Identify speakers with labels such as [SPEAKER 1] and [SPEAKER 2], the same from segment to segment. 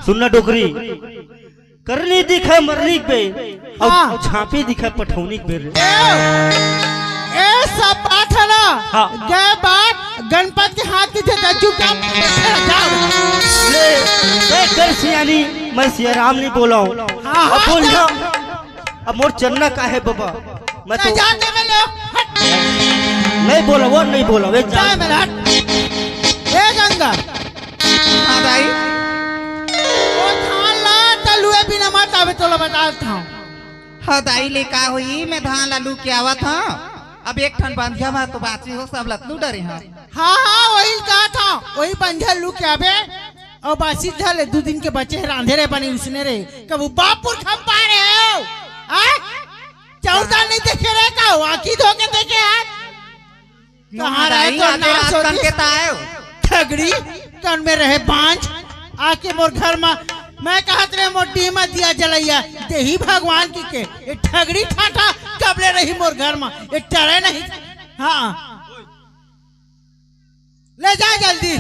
[SPEAKER 1] सुनना डोकरी करनी दिखा मरनी पे और झांपी दिखा पठौनी पे
[SPEAKER 2] ए सब बात है ना। हाँ। गए बात गणपत के हाथ की थे चुपचाप
[SPEAKER 1] ले कर सियानी मैं सिया राम नहीं बोला हूँ। अब बोलना अब मोर चन्ना का है बाबा मैं तो नहीं बोला वो नहीं बोला वे जा
[SPEAKER 2] मेरा ए गंगा
[SPEAKER 3] हां भाई
[SPEAKER 2] ओ धान ला तलुए बिना मत आवे तो बता था।
[SPEAKER 3] हां दाई ले का हुई मैं धान लालू के आवत हां अब एक ठन बंधिया बा तो बाची हो सब लतलू डरे हां।
[SPEAKER 2] हां वही कहा था वही बंधिया लू के आवे और बासी धले 2 दिन के बच्चे रांधे रे बनी उसने रे कब बापुर खम पा रहे हो आ चौथा नहीं देखे रे का आंखी धोके देखे हाथ कहां रहे तो नाच हो
[SPEAKER 3] के तायो
[SPEAKER 2] ठगड़ी कन में रहे बांझ आके मोर घर में मैं कहत रे मोर डीमा दिया जलैया देही भगवान की के ये ठगड़ी ठाठा कबले रही मोर घर में ये टरे नहीं। हां ले जा जल्दी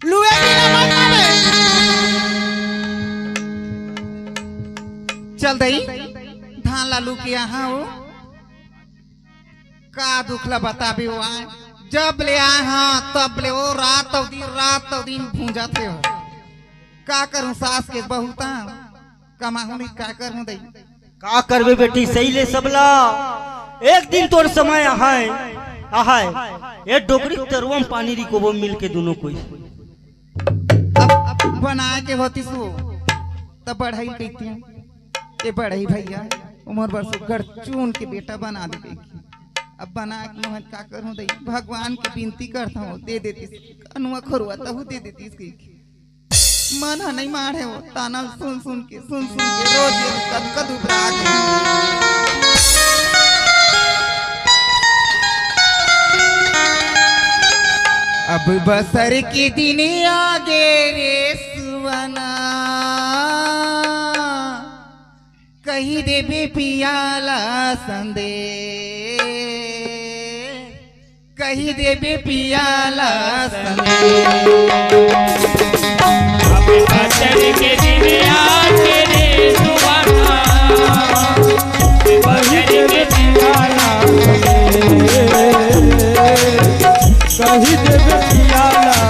[SPEAKER 2] लुए बिना मत आवे
[SPEAKER 3] चल दई धान लालू के यहाँ हो का दुखला बताबे हो आए जब ले आए हाँ तब ले वो रात दिन भूंजा थे हो का करूं सास के बहुता कमाहू नहीं का करूं दई
[SPEAKER 1] का करबे बेटी सही ले सबला एक दिन तोर समय आहाय ये डोकरी तरुआ पानी री को वो मिल के दोनों कोई
[SPEAKER 3] अब बना के होती सो तब बढ़ाई कहती हैं ये बढ़ाई भैया उम्र वर्ष घर चून के बेटा बना दे अब बना के मोहन का करूं दई भगवान के विनती करता हूँ दे देती अनुआ खरुआ तहु दे देती इसकी मन नहीं मारे हो ताना सुन के रोज कद उबरा अब बसर के दिन आगे रे सुवना कही देवे पियाला संदे कही देवे पियाला संदे
[SPEAKER 4] अब बसर के दिन आगे रे सुवना बसर के दिन
[SPEAKER 5] कही देवे पियाला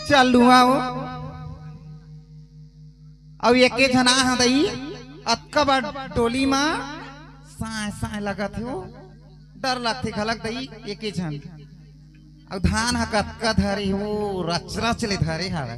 [SPEAKER 3] चलुआ अब एक जना हदई अतका बड़ टोली में साए लगत हो डर लगते खलक दई एक जन अब धान ह कतका धरे हो रच ले धरे हवे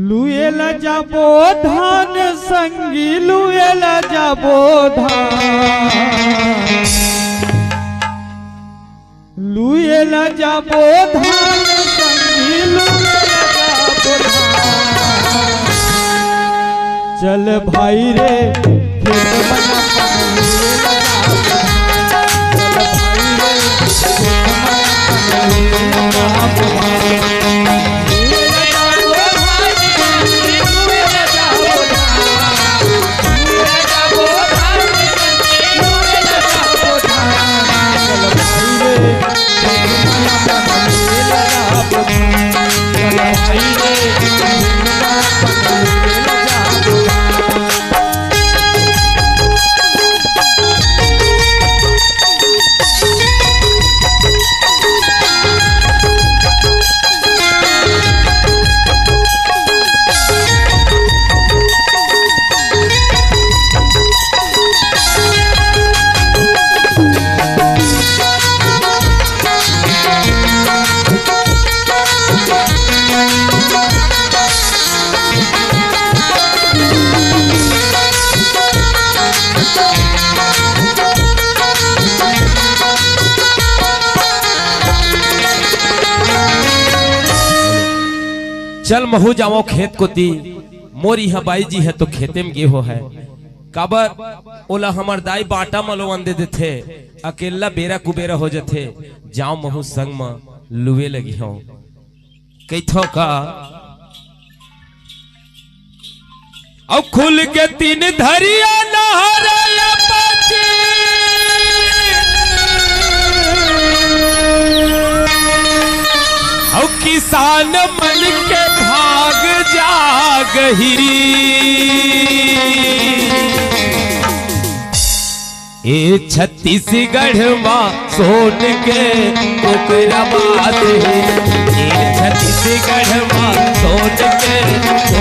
[SPEAKER 5] लुएला जाबो धान संगी लुएला जाबो धान लुएला जाबो धान संगी लुएला जाबो धान चल भाई रे खेत बना लुएला जाबो धान चल भाई रे खेत बना लुएला जाबो धान
[SPEAKER 6] चल महू जाओ खेत को ती मोरी यहाँ बाई जी है तो खेते में गेहो है काबर ओला हमार दाई बाटा मलोवन दे देथे अकेला बेरा कुबेरा हो जाथे जाओ महू संग में लुए लगी हो कैथो का अब खुल के तीन धरिया नहरया पाची अब किसान मन के भाग जागहिरी ए छत्तीसगढ़ मां सोन के ओकरा बात है ए छत्तीसगढ़ मां सोन के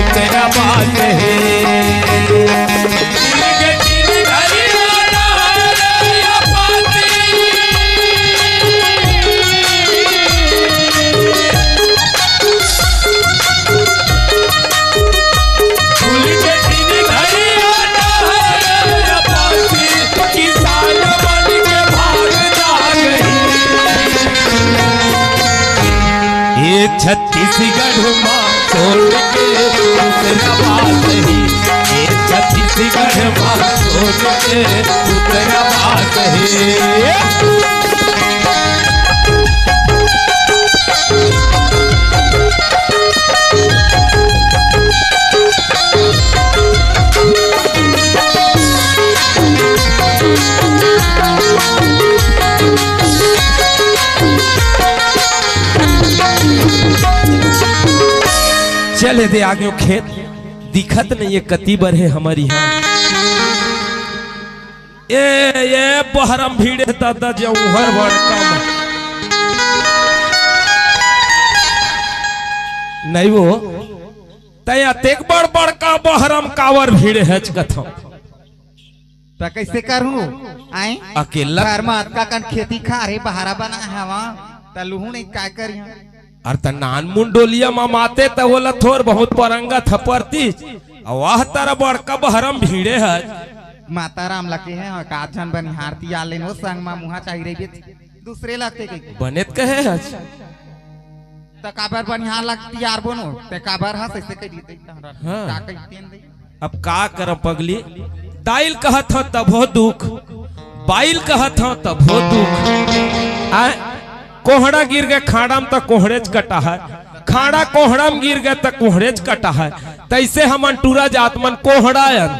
[SPEAKER 6] ओकरा बात है छत्तीसगढ़ मां सोन के ओकरा बात है ये छत्तीसगढ़ मां सोन के ओकरा बात है चले दे आगे खेत दिखत नहीं है कती बर है हमारी यहाँ ये बहरम भीड़े दादा जो हर बड़का नहीं वो तया तेक बड़ बड़का बहरम कावर भीड़े है कथम
[SPEAKER 3] तो कैसे करूं आए
[SPEAKER 6] अकेला
[SPEAKER 3] घर में का कन खेती खा रे बहारा बना है वहां तलुहू नहीं काय करिया
[SPEAKER 6] और त नान मुंडोलिया माते त बोला थोर बहुत परंगा थपरती वाह तारा बड़का बहरम भीड़े है
[SPEAKER 3] माता राम लगे हैं काजन बनिहारती आले नो संग मा मुहा चाहिए रे दूसरे लगते के
[SPEAKER 6] बनेत कहे है
[SPEAKER 3] त काबर बनिहार लगती यार बोनो ते काबर हस ऐसे कह दीते
[SPEAKER 6] हाँ।
[SPEAKER 3] का कहते हैं
[SPEAKER 6] अब का कर पगली दाइल कहत हो तब हो दुख बाइल कहत हो तब हो दुख आ कोहड़ा गिर गए खाड़ाम तक कोहड़ेज कटा है खाड़ा कोहड़ाम गिर गए तक कोहड़ेज कटा है तैसे हमन टूरा जातमन कोहड़ायन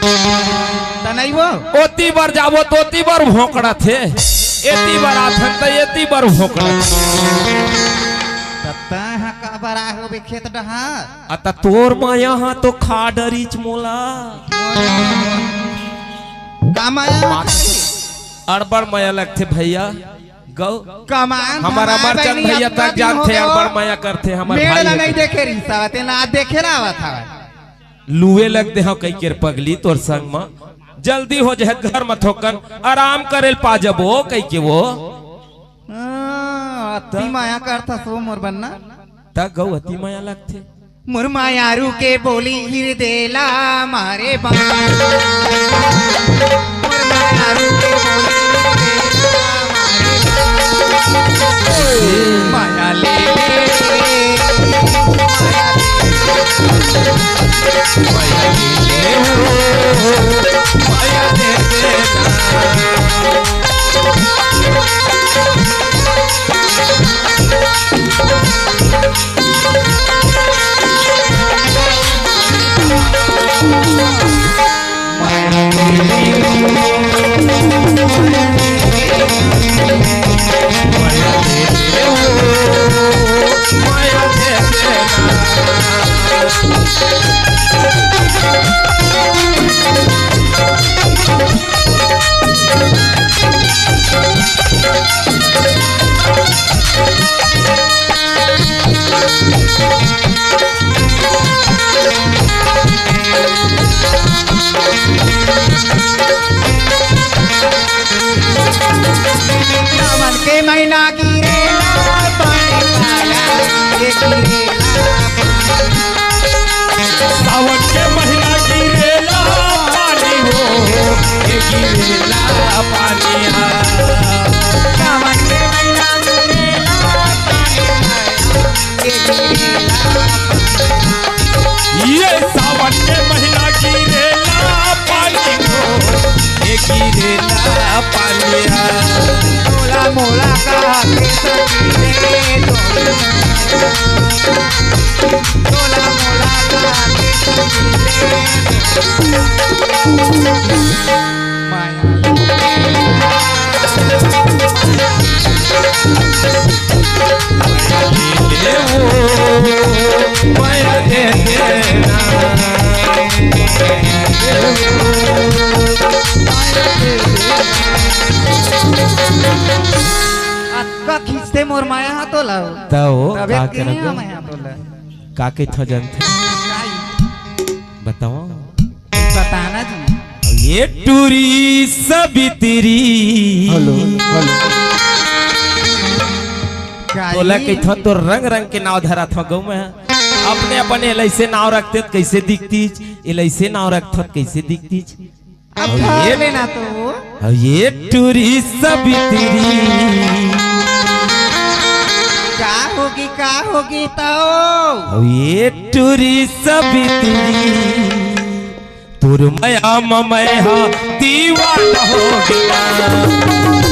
[SPEAKER 3] त नहीं वो
[SPEAKER 6] ओती बार जाबो तो ओती बार भोंकड़ा थे एती बार आथन त एती बार भोंकड़ा
[SPEAKER 3] तत्ता हा का बरा हो बे खेत डहा
[SPEAKER 6] अता तोर मां यहाँ तो खाडरीच मोला
[SPEAKER 3] का माया
[SPEAKER 6] अड़बड़ माया लगते भैया गौ
[SPEAKER 3] कमान
[SPEAKER 6] हमारा मरचंद भैया तक जानते अड़बड़ माया करते हमारे
[SPEAKER 3] मेड़
[SPEAKER 6] भाई
[SPEAKER 3] नहीं देखे रही सावते ना देखे ना आवत था
[SPEAKER 6] लुए लगते हो कई केर पगली तोर संग में जल्दी हो जाए घर में थोकन आराम करेल पा जबो कई के वो
[SPEAKER 3] अति माया करता सो मोर बनना
[SPEAKER 6] ता गौ अति माया लगते
[SPEAKER 3] मोर मायारू के बोली हिर देला मारे मोर मायारू के बोली माया ले माया दे महीना गिरेला पानी काला
[SPEAKER 6] सावन के महीना गिरेला पानी हो गिरेला पानी
[SPEAKER 3] सावन के महीना गिरेला पानी गिरेला
[SPEAKER 6] पानिया
[SPEAKER 3] मोला मोला कहा के सखी रे मोला मोला कहा के सखी रे माया
[SPEAKER 6] ले वो माया दे देना
[SPEAKER 3] अक्का खींचते मोर माया हाथों लाओ
[SPEAKER 6] तो
[SPEAKER 3] तबे
[SPEAKER 6] का
[SPEAKER 3] के
[SPEAKER 6] करब
[SPEAKER 3] माया हाथों ला
[SPEAKER 6] का के था जानते बताओ
[SPEAKER 3] बताना जी
[SPEAKER 6] ये टूरी सबितरी
[SPEAKER 1] हेलो हेलो
[SPEAKER 6] बोला कि था तो रंग रंग के नाव धरा था गाँव में अपने अपने ऐसे नाव रखते तो कैसे दिखती ऐसे नाव रखते कैसे दिखती
[SPEAKER 3] अब ये लेना तो
[SPEAKER 6] ये टूरी सबितरी
[SPEAKER 3] का होगी तो
[SPEAKER 6] ये टूरी सबितरी तुर मया ममया दीवाना हो गया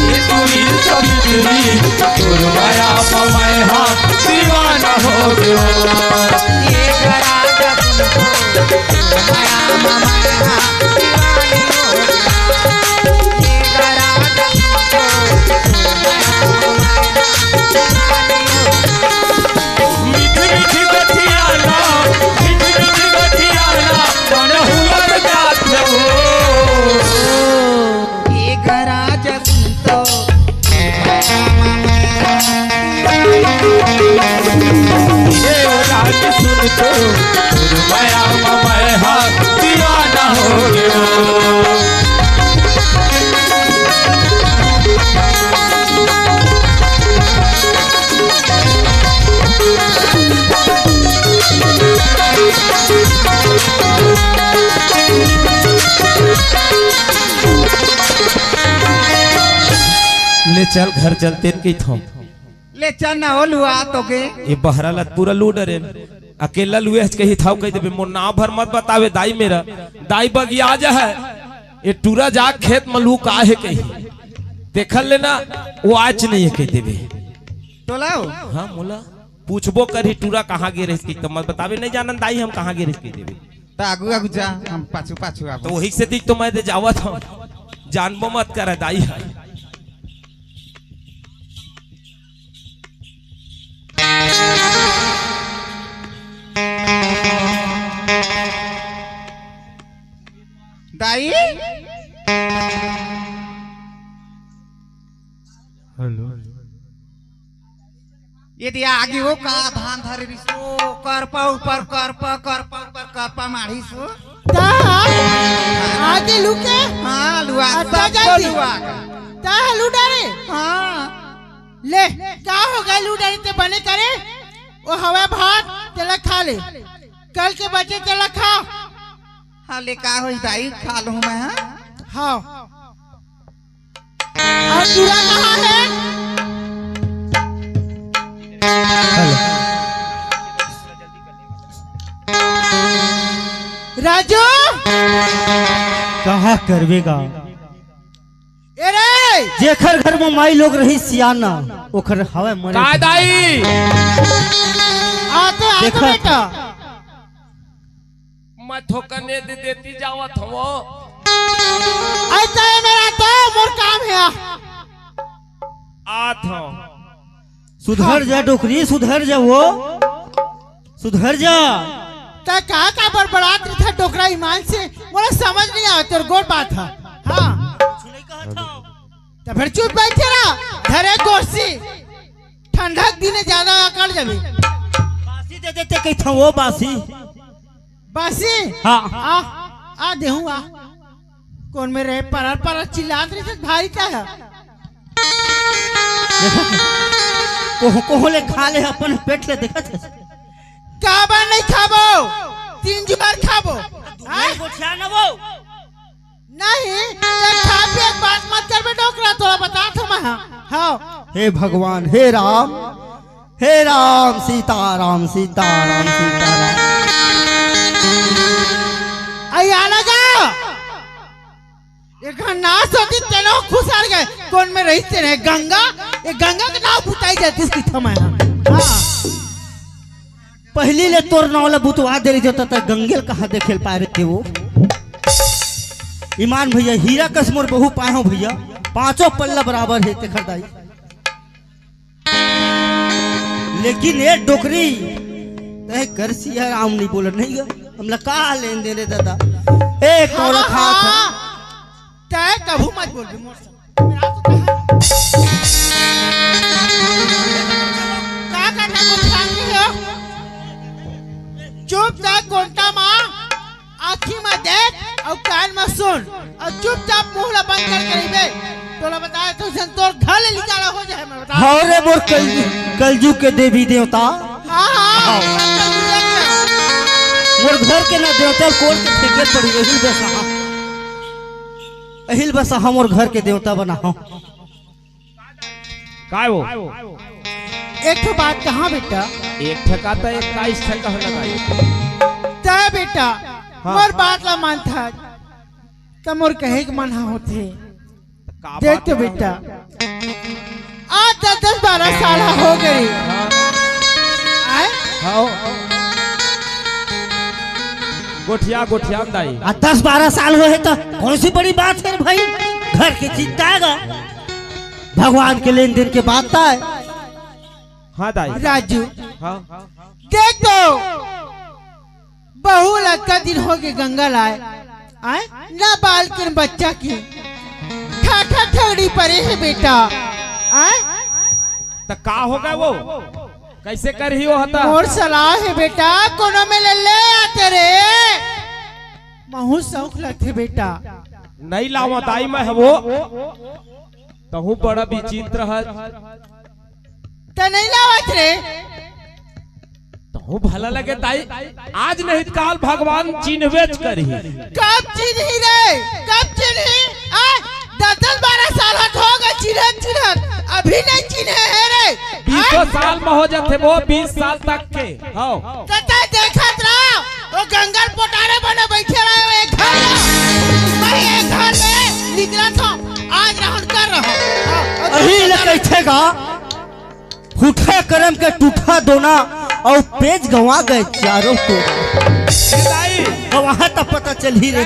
[SPEAKER 6] ये टूरी सबितरी तुर मया ममया दीवाना हो गया
[SPEAKER 3] ये करा जब माया माया दीवानी हो ये करा जब
[SPEAKER 6] मीठी मीठी गठियाना मीठी मीठी गठियाना मन हुआ जात हो
[SPEAKER 3] ये करा जब तो
[SPEAKER 6] ये रात सुन तो माया ममया दीवाना हो गया ले चल घर चलते के थम
[SPEAKER 3] ले चल ना हो लुआ तो के
[SPEAKER 6] ये बहरा लत पूरा लूडर है अकेला लुए कही था कह देबे मोर नाव भर मत बतावे दाई मेरा दाई बगिया जा है ये टूरा जा खेत में लू का है कही देखल लेना वो आज नहीं है कह देबे
[SPEAKER 3] तो लाओ
[SPEAKER 6] हाँ मोला पूछबो करी टूरा कहाँ गे रही तो मत बतावे नहीं जानन दाई हम कहाँ गे रही देबे
[SPEAKER 3] तो आगू आगू जा हम पाछू पाछू आबो
[SPEAKER 6] तो वही से दिख तो मैं दे जावा था जानबो मत कर दाई है
[SPEAKER 3] दाई
[SPEAKER 5] हेलो
[SPEAKER 3] यदि आगे हो का धान धरे रिसो करपा ऊपर करपा मारी सो
[SPEAKER 2] ता आगे लुके
[SPEAKER 3] हाँ लुआ
[SPEAKER 2] अच्छा
[SPEAKER 3] सब
[SPEAKER 2] जाती।
[SPEAKER 3] लुआ
[SPEAKER 2] ता लुडारे
[SPEAKER 3] हाँ
[SPEAKER 2] ले का हो गए लुडारे ते बने करे वो हवा भात तेला खा ले कल के बचे तेला खा
[SPEAKER 3] हाँ ले का हो दाई खा लूँ मैं हाँ
[SPEAKER 2] हाँ और चूड़ा कहाँ है राजू
[SPEAKER 1] कहा करवेगा
[SPEAKER 2] एरे
[SPEAKER 1] जेखर घर में माई लोग रही सियाना ओखर हवा मरे
[SPEAKER 6] का दाई
[SPEAKER 2] आते आते
[SPEAKER 1] देखा।
[SPEAKER 2] बेटा
[SPEAKER 6] मैं ठोकने दे देती जावत हो
[SPEAKER 2] ऐसा है मेरा तो मोर काम है
[SPEAKER 6] आत हो
[SPEAKER 1] सुधर जा डोकरी सुधर जा वो सुधर जा
[SPEAKER 2] ता कहा का बड़बड़ात रही था डोकरा ईमान से मोला समझ नहीं आया तेरे गोर बात था हाँ तो फिर चुप बैठे रहा धरे गोरसी ठंडा दिन ज्यादा अकड़ जाबे
[SPEAKER 1] बासी दे देते कही था वो बासी
[SPEAKER 2] बासी
[SPEAKER 1] हाँ
[SPEAKER 2] आ देहूं आ कौन में रहे पर चिल्लात रही थे भारी का है
[SPEAKER 1] कोहो ले खा ले अपन पेट ले देखत है
[SPEAKER 2] काबर नहीं खाबो 3 जुबार खाबो हाँ?
[SPEAKER 1] गोठिया न वो
[SPEAKER 2] नहीं ते खा पी एक बात मत करबे डोकरा तोरा बता था मैं हाँ
[SPEAKER 1] हे भगवान हे राम सीताराम सीताराम सीताराम
[SPEAKER 2] आया लगा एक नाश होती तेनो खुशार गए कौन में रही तेरे गंगा ये गंगा के नाव पुताई जाती इसकी थमा हां
[SPEAKER 1] पहली ले तोर नावला बुतवा दे रही होता गंगेल कहाँ देखेल पाए थे वो। ईमान भैया हीरा कसमोर बहु पाए हो भैया, पांचों पल्ला बराबर है ते खरदाई। लेकिन ये डोकरी तय कर सिया राम नहीं बोल नहीं गा हमला का लेन देने दादा ए कौन खा
[SPEAKER 2] तय कभू मत बोल मोर से मेरा तो का करना को ध्यान नहीं हो चुपचाप कोंटा मां आँखी में देख और कान में सुन और चुपचाप मुंह बंद कर रही तोला बताया तो तोर घर ले निकाला हो जाए मैं बता
[SPEAKER 1] हाँ रे मोर कलजू के देवी देवता
[SPEAKER 2] हाँ
[SPEAKER 1] मोर घर के ना देवता कोट के फेंके पड़ी अहिल बसा हम और घर के देवता बना हो
[SPEAKER 6] काय वो
[SPEAKER 2] एक तो बात कहाँ बेटा
[SPEAKER 6] एक ठका तो 21 ठका लगाई
[SPEAKER 2] तय बेटा मोर बात ला मानता तो मोर कहे के मन होते देख तो बेटा आज 10-12 साल हो गए
[SPEAKER 6] गोठिया गोठिया दाई
[SPEAKER 1] 10-12 साल हुए तो कौन सी बड़ी बात है भाई, घर की चिंता है भगवान के लेन देन के बात है।
[SPEAKER 6] हाँ दाई
[SPEAKER 2] राजू
[SPEAKER 6] हाँ
[SPEAKER 2] देख तो बहु लगता दिन हो गए गंगा लाए आए ना बाल के बच्चा की ठाठा ठगड़ी परे है बेटा आए
[SPEAKER 6] तो का होगा वो कैसे कर ही वो हता
[SPEAKER 2] और सलाह है बेटा कोनो में ले आते रे महू शौक लगते बेटा
[SPEAKER 6] नहीं लावा दाई में है वो तहु बड़ा विचित्र है
[SPEAKER 2] तो नहीं लावत रे
[SPEAKER 6] तहु भला लगे दाई आज नहीं काल भगवान चिन्हवेच करी
[SPEAKER 2] कब चिन्ही रे कब चिन्ही 10-12 साल हो गए चिन्हत अभी नहीं चिन्हे है रे
[SPEAKER 6] 20 साल में हो जाते वो 20 साल तक के हाँ
[SPEAKER 2] तता देखत रहो वो गंगल पोटारे बने बैठे रहे एक घर में मैं एक घर में निकला था आज राहुल कर रहा
[SPEAKER 1] अही ले कैठेगा फूठा करम के टूठा दोना और पेज गवा गए चारों को वहां तक पता चल ही रहे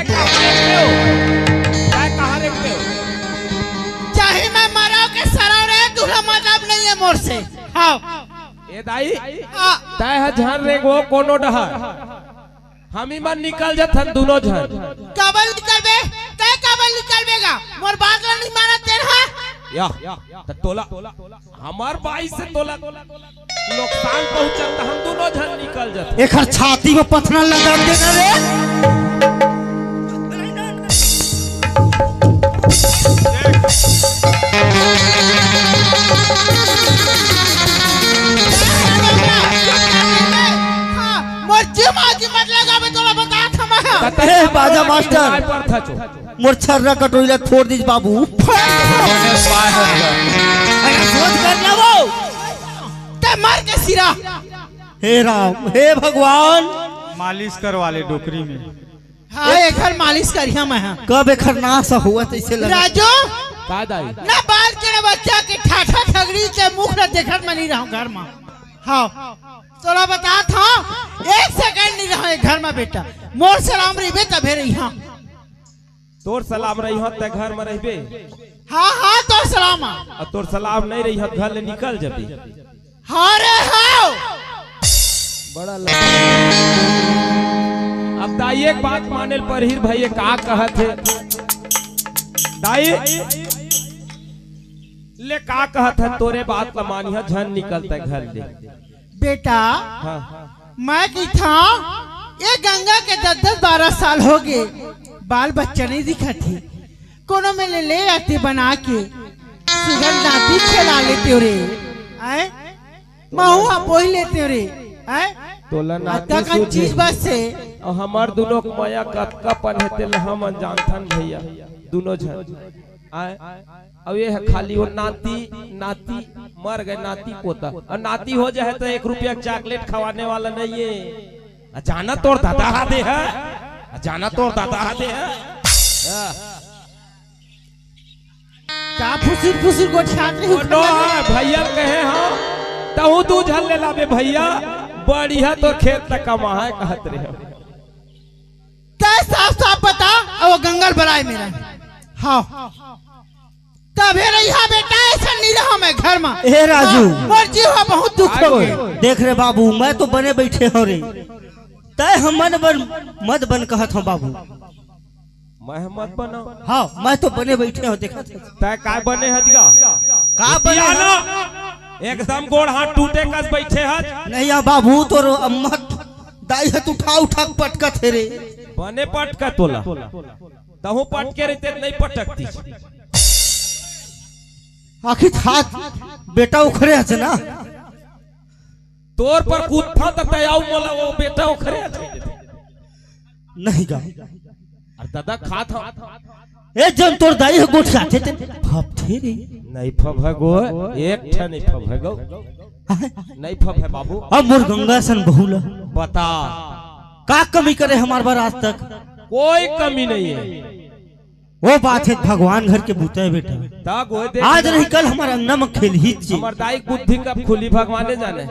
[SPEAKER 6] कहाँ देखते हो
[SPEAKER 2] चाहे मैं मरा के सराव रहे दूल्हा मतलब नहीं है मोर से हाँ
[SPEAKER 6] ए दाई तय है झन रे वो कोनो डहर हम ही मन निकल जथन दोनों झन
[SPEAKER 2] कबल निकलबे तय कबल निकलबेगा मोर बात नहीं माना तेरा
[SPEAKER 6] या तो टोला हमार बाई से टोला नुकसान पहुंचल तो हम दोनों झन निकल जाते
[SPEAKER 1] एक छाती में पथरा लगा देना रे बाजा मास्टर मोर छर्रा कटोइला छोड़ दीज बाबू सोच कर ना वो
[SPEAKER 2] ते मर के सिरा
[SPEAKER 1] हे राम हे भगवान
[SPEAKER 5] मालिश करवा ले डोकरी में
[SPEAKER 2] हाँ एखर मालिश करिया मैं
[SPEAKER 1] कब एखर नाश हुआ तैसे लगा
[SPEAKER 2] राजू
[SPEAKER 6] का दाई
[SPEAKER 2] ना बाल के बच्चा के ठाठा ठगड़ी के मुख न देखत में नहीं रहूं घर में हाँ तोला बता था 1 सेकंड नहीं रहा घर में बेटा मोर सलाम रही तबे रही हाँ
[SPEAKER 6] तोर सलाम रही हो ते घर में रहबे
[SPEAKER 2] हाँ हाँ तो सलाम
[SPEAKER 6] और तोर सलाम नहीं रही हो घर ले निकल जबी
[SPEAKER 2] हाँ रे हाँ
[SPEAKER 6] बड़ा अब दाई एक बात माने पर ही भैया का कहत है दाई ले का कहत है तोरे बात ला मानिया झन निकलता घर ले
[SPEAKER 2] बेटा
[SPEAKER 6] हाँ
[SPEAKER 2] मैं की था ये गंगा के 10-12 साल हो गए बाल बच्चा नहीं दिखा थी कोनो में ले आती बना के सुगर नाती खिला लेते रे आए महुआ पोई लेते रे आए
[SPEAKER 6] तोला
[SPEAKER 2] नाती का चीज बस से
[SPEAKER 6] और हमार दोनों को माया कतका पनहते हम जानथन भैया दोनों जन आए अब ये है खाली वो नाती नाती मर गए नाती पोता और नाती हो जाए तो 1 रुपया चॉकलेट खवाने वाला नहीं है जाना तोड़ दादा हाथे है जाना तोड़ दादा हाथे है
[SPEAKER 2] का फुसिर फुसिर गोठियात रही
[SPEAKER 6] ओ नो भैया कहे हाँ तहु तू झल ले लाबे भैया बढ़िया तो खेत तक कमा है कहत रहे
[SPEAKER 2] तय साफ साफ बता वो गंगल बराय मेरा हाँ तबे रहा बेटा ऐसा नहीं रहा मैं घर में
[SPEAKER 1] ए राजू
[SPEAKER 2] और जीवा बहुत दुख हो गए
[SPEAKER 1] देख रे बाबू मैं तो बने बैठे हो रे तय हम मत बन कहत हूँ बाबू
[SPEAKER 6] मैं मत बना
[SPEAKER 1] हाँ मैं तो बने बैठे हो देखा
[SPEAKER 6] तय काय बने हजगा
[SPEAKER 1] का बने
[SPEAKER 6] ना एकदम गोड़ हाथ टूटे कस बैठे हज
[SPEAKER 1] नहीं आ बाबू तो मत दाई हाथ उठा उठा पटकत है रे
[SPEAKER 6] बने पटका तोला तहु पटके रहते नहीं पटकती
[SPEAKER 1] आखिर हाथ बेटा उखरे है ना
[SPEAKER 6] तोर पर कूदता तक आऊ मोला वो बेटा उखरे
[SPEAKER 1] नहीं गा
[SPEAKER 6] अरे दादा खा था
[SPEAKER 1] ए जन तोर दाई है गोठ साथे ते फपथे रे
[SPEAKER 6] नहीं फभगो एक ठा नहीं फभगो नहीं फभ है बाबू
[SPEAKER 1] अब मोर गंगा सन बहुला
[SPEAKER 6] बता
[SPEAKER 1] का कमी करे हमार बार आज तक
[SPEAKER 6] कोई कमी नहीं है
[SPEAKER 1] वो बात है भगवान घर के भूत है बेटा
[SPEAKER 6] तक वो देख
[SPEAKER 1] आज नहीं कल हमारा नम खेल ही ची
[SPEAKER 6] हमार दाई बुद्धि कब खुली भगवान जाने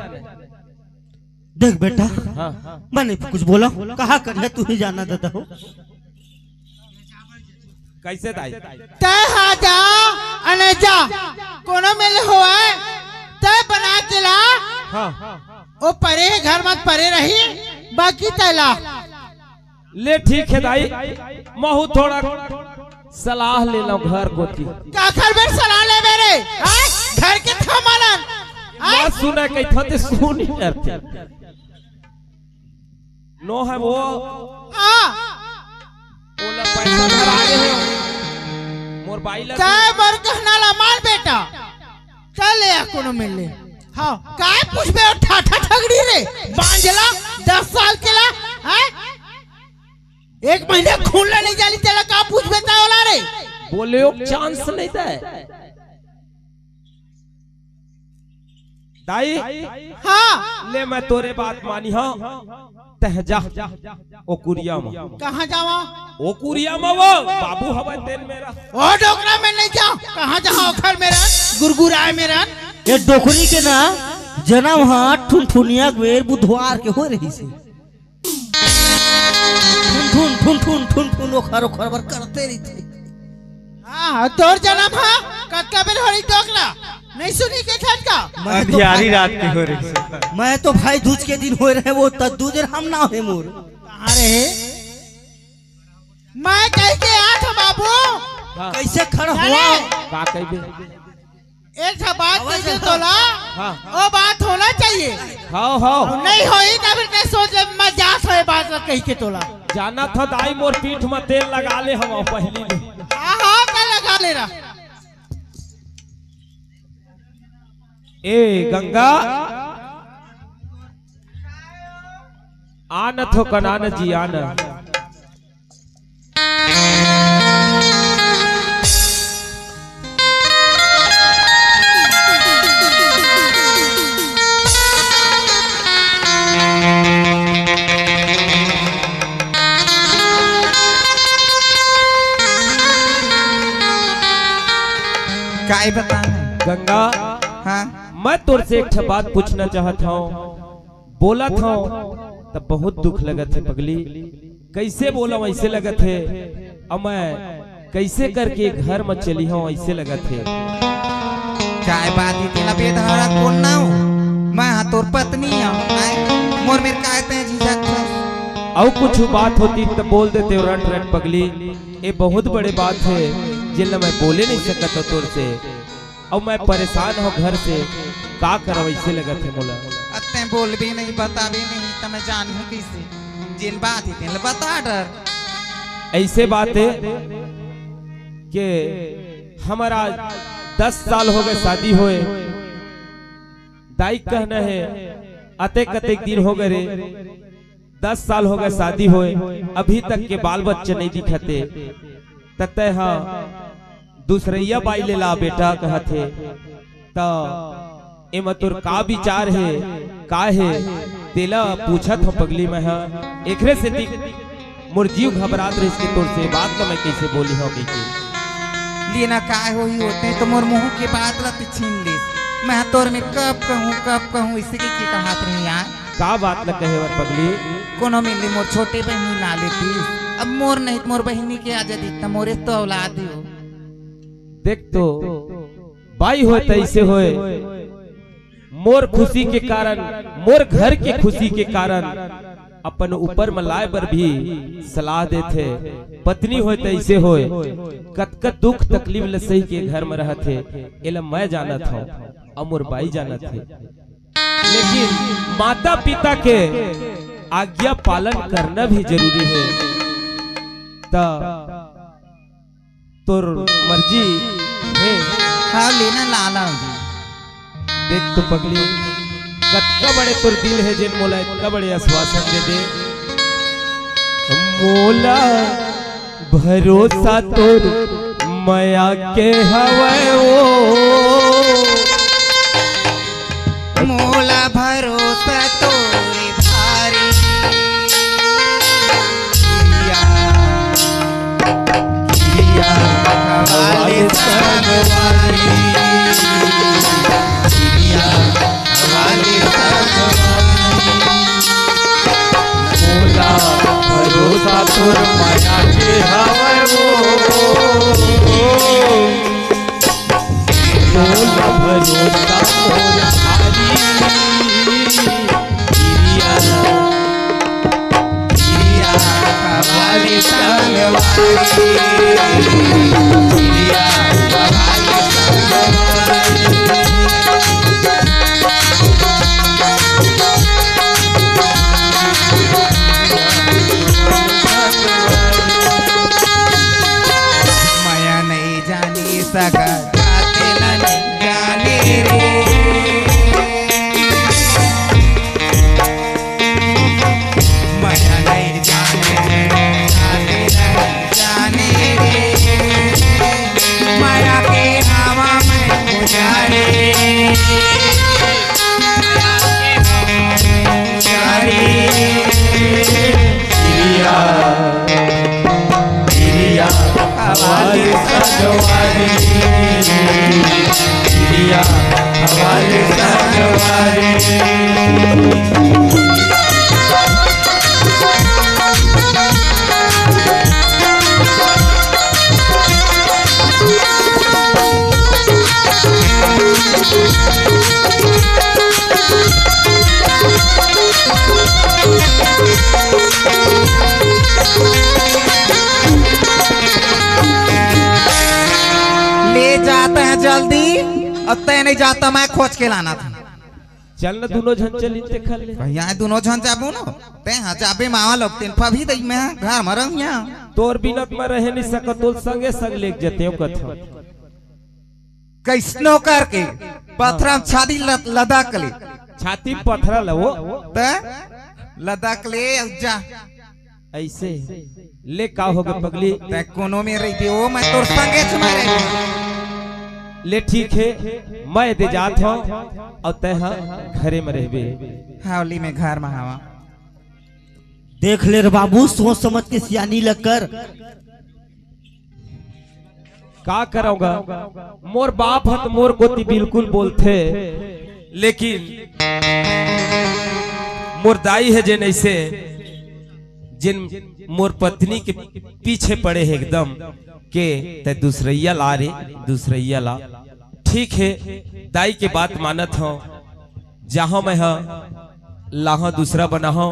[SPEAKER 1] देख बेटा
[SPEAKER 6] हाँ
[SPEAKER 1] मैंने कुछ बोला कहा कर तू ही जाना दादा हो
[SPEAKER 6] कैसे दाई
[SPEAKER 2] तय हा जा अने जा कोनो मिल होए तय बना के ला
[SPEAKER 6] हाँ
[SPEAKER 2] ओ परे घर मत परे रही बाकी तैला
[SPEAKER 6] ले ठीक है दाई महू थोड़ा सलाह ले लो घर को थी
[SPEAKER 2] का खर बेर सलाह ले मेरे घर के था मालन
[SPEAKER 6] बात सुना कही था ते सुन ही करते नो है वो
[SPEAKER 2] हां
[SPEAKER 6] ओला पैसा धरा रहे मोर बाई लग
[SPEAKER 2] काय मर कहना ला मार बेटा चल ले कोनो मिल ले हां काय पूछबे ठाठा ठगड़ी रे बांझला 10 साल के ला हैं एक महीने खून ले नहीं जाली तेला का पूछबे ता वाला रे
[SPEAKER 6] बोले चांस नहीं दे दाई
[SPEAKER 2] हां
[SPEAKER 6] ले मैं तोरे बात मानी हाँ तह जा ओ कुरिया में
[SPEAKER 2] कहां जावा
[SPEAKER 6] ओ कुरिया में वो बाबू हवा तेल मेरा
[SPEAKER 2] ओ डोकरा में नहीं जाओ कहां जाओ घर मेरा गुरगुराए मेरा
[SPEAKER 1] ये डोकरी के ना जन्म हाथ ठुनठुनिया वेर बुधवार के हो रही से ठुन ठुन ठुन ठुन ठुन ओखर ओखर बर करते रही थे
[SPEAKER 2] हां तोर जन्म हां कक्का बेर हरी डोकरा नहीं सुनी के छत का
[SPEAKER 5] अंधियारी रात की हो रही है।
[SPEAKER 1] मैं तो भाई दूज के दिन हो रहे वो दूज हम ना है मोर
[SPEAKER 2] अरे मैं कह के आ था बाबू
[SPEAKER 1] कैसे खड़ा हुआ
[SPEAKER 6] का कही बे
[SPEAKER 2] एक बात कह दे तोला
[SPEAKER 6] हाँ
[SPEAKER 2] वो बात होना चाहिए
[SPEAKER 6] हाँ हाँ
[SPEAKER 2] नहीं होई तब ने सोच मजाक है बात कह के तोला
[SPEAKER 6] जाना था दाई मोर पीठ में तेल लगा ले हम पहली
[SPEAKER 2] हां हां का लगा ले रहा
[SPEAKER 6] ए गंगा आन थो कनान जी आन
[SPEAKER 3] काय बता
[SPEAKER 6] गंगा
[SPEAKER 3] हाँ
[SPEAKER 6] मैं तुर से एक बात पूछना चाहता हूँ बोला था तब बहुत दुख लगत है पगली कैसे बोला वैसे लगत है अब मैं कैसे करके घर में चली हूँ ऐसे लगत है
[SPEAKER 3] काय बात ही तेला बेधड़ा कौन ना हो मैं हाँ तोर पत्नी हूँ मोर मेरे कहते हैं झिझक था
[SPEAKER 6] और कुछ बात होती तो बोल देते रट रट पगली ये बहुत बड़े बात है जिन मैं बोले नहीं सकता तोर से और मैं परेशान हूँ घर से का करो ऐसे लगत है मोला
[SPEAKER 3] अत्ते बोल भी नहीं बता भी नहीं तो मैं जान हूँ कैसे जिन बात ही तेल बता डर
[SPEAKER 6] ऐसे बात है कि हमारा 10 साल हो गए शादी हुए दाई कहना है अतेक अतेक दिन हो गए रे 10 साल हो गए शादी हुए अभी तक के बाल बच्चे नहीं दिखते तते हाँ दूसरैया बाई ले ला बेटा कहते तो ए मतुर का विचार है का है तेला पूछत हम पगली में है एकरे से मोर जीव घबरात रही इसके तोर से बात का मैं कैसे बोली हूँ
[SPEAKER 3] लेना काय हो ही होते तो मोर मुंह के बात ला तू छीन ले। मैं तोर में कब कहूँ इसी की कहात रही यार।
[SPEAKER 6] का बात न कहे वर पगली।
[SPEAKER 3] कोनो मिली मोर छोटे बहनी ला लेती। अब मोर नहीं मोर बहनी के आजादी इतना मोरे तो औलाद हो।
[SPEAKER 6] देख तो भाई हो तैसे होए मोर खुशी के कारण मोर घर के खुशी के कारण अपन ऊपर मलाए पर भी सलाह देते पत्नी हो तैसे होए कत दुख तकलीफ ल सही के घर में रहते एला मैं जाना था और मोर बाई जाना थे। लेकिन माता पिता के आज्ञा पालन करना भी जरूरी है। तोर मर्जी है।
[SPEAKER 3] हाँ लेना लाला जी।
[SPEAKER 6] देख तो पगली कतका बड़े तोर दिल है जिन मोला इतना बड़े आश्वासन दे दे। मोला भरोसा तोर माया के हवे ओ
[SPEAKER 3] मोला भरोसा तोरे भारी किया हवाले संगवारी किया हवाले संगवारी
[SPEAKER 6] मोला भरोसा तोर माया के हवे ओ मोला भरोसा तोर भारी
[SPEAKER 3] किया हवाले संगवारी किया हवाले संगवारी माया नहीं जानी सका जाते नहीं जाने रे माया नहीं जाने जाते नहीं जाने रे माया के हवा में गुजारे
[SPEAKER 6] किरिया किरिया हवाले संगवारी किरिया हवाले संगवारी
[SPEAKER 3] ले जाते हैं जल्दी और तय नहीं जाता मैं खोज के लाना था।
[SPEAKER 6] चल न दोनों झन चल इनते खल ले
[SPEAKER 3] भैया दोनों झन जाबू ना ते हाँ जाबे मावा लोग तीन पभी दई मैं घर में रहूं यहाँ
[SPEAKER 6] तोर बिना मैं रह नहीं सकत तो संगे संग लेक जते हो कथा
[SPEAKER 3] कैसनो करके पत्थर छाती लदाक ले
[SPEAKER 6] छाती पथरा लवो
[SPEAKER 3] ते लदाक ले जा
[SPEAKER 6] ऐसे ले का होगा पगली
[SPEAKER 3] ते कोनो में रही हो मैं तोर संगे तुम्हारे
[SPEAKER 6] ले ठीक है मैं दे जात हूँ और तह घरे में रहबे
[SPEAKER 3] हावली में घर में हवा
[SPEAKER 1] देख ले रे बाबू सोच समझ के सियानी लगकर
[SPEAKER 6] का करूंगा मोर बाप हत मोर गोती बिल्कुल बोलते लेकिन मोर दाई है जिन ऐसे जिन मोर पत्नी के पीछे पड़े है एकदम के ते दूसरैया ला रे दूसरैया ला ठीक है दाई के बात मानत हूँ जहां मैं लाहा दूसरा बना हूं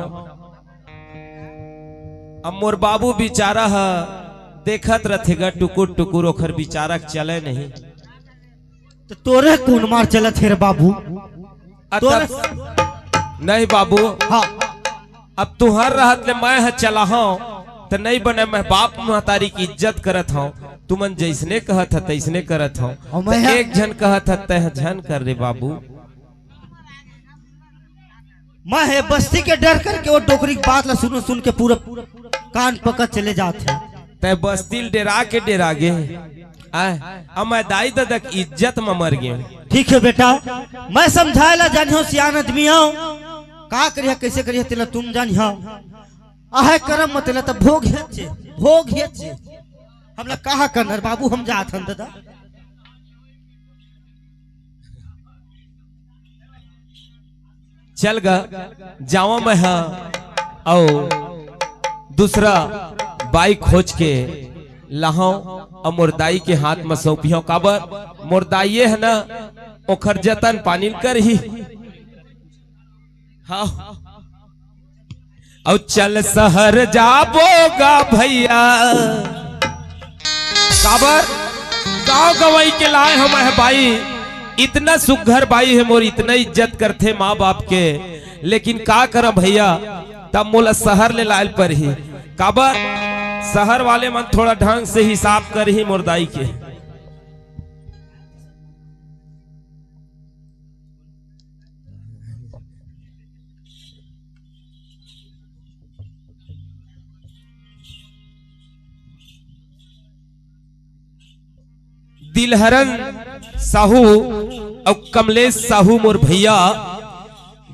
[SPEAKER 6] अब मोर बाबू बेचारा है देखत रहेगा टुकुर टुकुर ओखर बेचारा चले नहीं
[SPEAKER 1] तो तोरे कौन मार चलत है रे बाबू तोरे
[SPEAKER 6] नहीं बाबू
[SPEAKER 1] हाँ
[SPEAKER 6] अब तुहर रहत ले मैं चला हूं तो नहीं बने मैं बाप महतारी की इज्जत करत हूं तुमन जैसने कहत है तैसने करत हूं
[SPEAKER 1] और मैं
[SPEAKER 6] एक झन कहत है तह झन कर रे बाबू
[SPEAKER 1] मैं है बस्ती के डर करके वो डोकरी की बात ला सुन सुन के पूरा कान पकड़ चले जाते
[SPEAKER 6] तय बस्ती डेरा के डेरा गे अब मैं दाई दादा की इज्जत में मर गए
[SPEAKER 1] ठीक है बेटा मैं समझाए ला जानियो सियान आदमी हूँ का करिया कैसे करिया तेला तुम जानियो आहे करम मत तेला तो भोग हेचे हमला कहा कन्हर बाबू हम जात हन दादा।
[SPEAKER 6] चल गा जावा मैं हाँ और दूसरा बाइक खोज के लाहो और मुर्दाई के हाथ में सौंपियो काबर मुर्दाइये है ना ओखर जतन पानी कर ही हाँ और चल शहर जाबोगा भैया काबर गाँव गवाई के लाए हम है भाई इतना सुघर भाई है मोर इतना इज्जत करते माँ बाप के लेकिन का कर भैया तब मोला शहर ले लायल पर ही काबर शहर वाले मन थोड़ा ढंग से हिसाब कर ही मुर्दाई के दिलहरन साहू और कमलेश साहू मोर भैया